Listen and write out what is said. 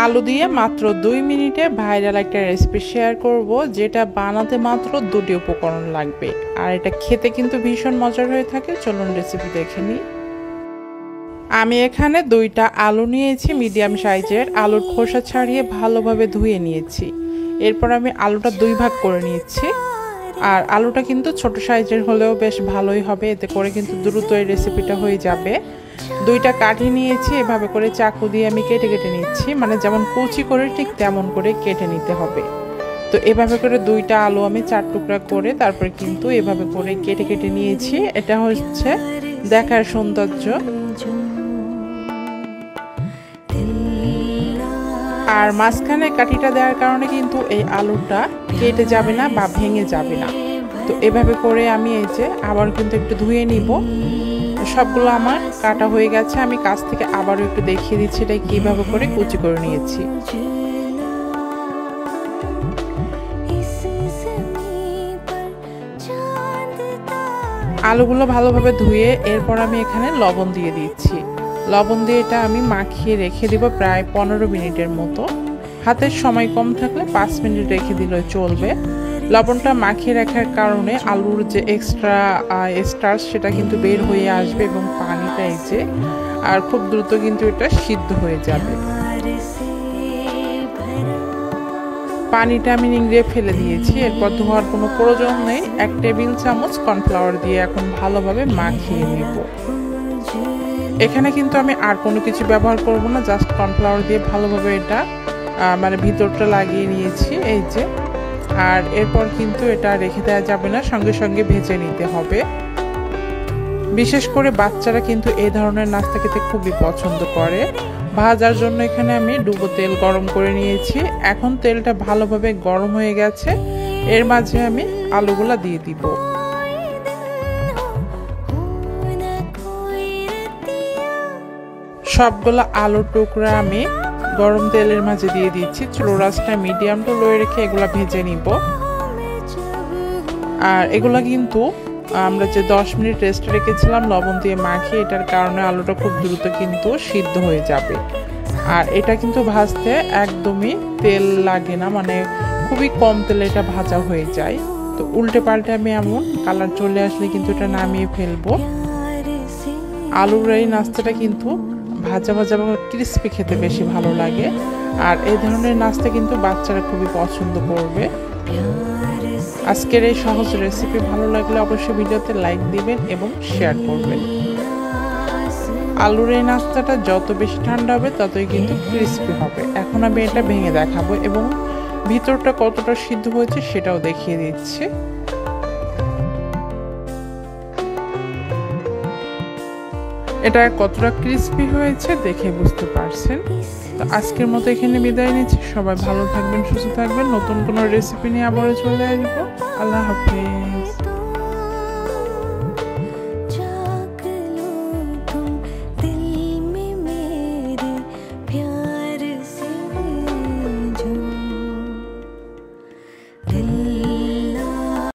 আলু দিয়ে মাত্র 2 মিনিটে ভাইরাল একটা রেসিপি শেয়ার করব, যেটা বানাতে মাত্র 2টি উপকরণ লাগবে আর এটা খেতে কিন্তু ভীষণ মজার হয়ে থাকে। চলুন রেসিপি দেখে নিই। আমি এখানে 2টা আলু নিয়েছি, মিডিয়াম সাইজের। আলুর খোসা ছাড়িয়ে ভালোভাবে ধুয়ে নিয়েছি। এরপর আমি আলুটা 2 ভাগ করে নিয়েছি। আর আলুটা কিন্তু ছোট সাইজের হলেও বেশ ভালোই হবে, এতে করে কিন্তু দ্রুত এই রেসিপিটা হয়ে যাবে। 2টা কাঠি নিয়েছি, এভাবে করে চাকু দিয়ে আমি কেটে কেটে নিচ্ছি, মানে যেমন কুচি করে ঠিক তেমন করে কেটে নিতে হবে। তো এভাবে করে 2টা আলু আমি 4 টুকরা করে তারপর কিন্তু এভাবে করে কেটে কেটে নিয়েছি। এটা হচ্ছে দেখার সৌন্দর্য। আর মাঝখানে কাঠিটা দেওয়ার কারণে কিন্তু এই আলুটা কেটে যাবে না বা ভেঙে যাবে না। তো এভাবে করে আমি এই যে আবার কিন্তু একটু ধুয়ে নিব। সবগুলো আমার কাটা হয়ে গেছে। আমি কাছ থেকে আবারও একটু দেখিয়ে দিচ্ছি এটা কিভাবে করে কুচি করে নিয়েছি। আলুগুলো ভালোভাবে ধুয়ে এরপর আমি এখানে লবণ দিয়ে দিচ্ছি। লবণ দিয়ে এটা আমি মাখিয়ে রেখে দিব প্রায় 15 মিনিটের মতো। হাতের সময় কম থাকলে 5 মিনিট রেখে দিলে চলবে। লবণটা মাখিয়ে রাখার কারণে আলুর যে এক্সট্রা স্টার্চ সেটা কিন্তু বের হয়ে আসবে এবং পানিটা এই যে আর খুব দ্রুত কিন্তু এটা সিদ্ধ হয়ে যাবে। পানিটা আমি নিংড়ে ফেলে দিয়েছি। এরপর ধোয়ার কোনো প্রয়োজন নেই। 1 টেবিল চামচ কর্নফ্লাওয়ার দিয়ে এখন ভালোভাবে মাখিয়ে নেব। এখানে কিন্তু আমি আর কোনো কিছু ব্যবহার করব না, জাস্ট কর্নফ্লাওয়ার দিয়ে ভালোভাবে এটা মানে ভিতরটা লাগিয়ে নিয়েছি এই যে। আর এরপর কিন্তু এটা রেখে দেওয়া যাবে না, সঙ্গে সঙ্গে ভেজে নিতে হবে। বিশেষ করে বাচ্চারা কিন্তু এই ধরনের নাস্তা খেতে খুবই পছন্দ করে। ভাজার জন্য এখানে আমি ডুবো তেল গরম করে নিয়েছি। এখন তেলটা ভালোভাবে গরম হয়ে গেছে। এর মাঝে আমি আলুগুলা দিয়ে দিব। সবগুলো আলুর টুকরা আমি গরম তেলের মাঝে দিয়ে দিচ্ছি। চুলো রাসটা মিডিয়াম টু লো রেখে এগুলা ভেজে নিব। আর এগুলা কিন্তু আমরা যে 10 মিনিট রেস্টে রেখেছিলাম লবণ দিয়ে মাখিয়ে, এটার কারণে আলুটা খুব দ্রুত কিন্তু সিদ্ধ হয়ে যাবে। আর এটা কিন্তু ভাজতে একদমই তেল লাগে না, মানে খুবই কম তেলে এটা ভাজা হয়ে যায়। তো উল্টে পাল্টে আমি এমন কালার চলে আসলে কিন্তু এটা নামিয়ে ফেলবো। আলুর এই নাস্তাটা কিন্তু ভাজা ভাজা বা ক্রিস্পি খেতে বেশি ভালো লাগে। আর এই ধরনের নাস্তা কিন্তু বাচ্চারা খুবই পছন্দ করবে। আজকের এই সহজ রেসিপি ভালো লাগলে অবশ্যই ভিডিওতে লাইক দিবেন এবং শেয়ার করবেন। আলুর এই নাস্তাটা যত বেশি ঠান্ডা হবে ততই কিন্তু ক্রিস্পি হবে। এখন আমি এটা ভেঙে দেখাবো এবং ভিতরটা কতটা সিদ্ধ হয়েছে সেটাও দেখিয়ে দিচ্ছি। এটা কতটা ক্রিস্পি হয়েছে দেখে বুঝতে পারছেন। তো আজকের মতো এখানে বিদায় নিচ্ছি। সবাই ভালো থাকবেন, সুস্থ থাকবেন। নতুন কোনো রেসিপি নিয়ে আবারও চলে আসবো। আল্লাহ হাফেজ।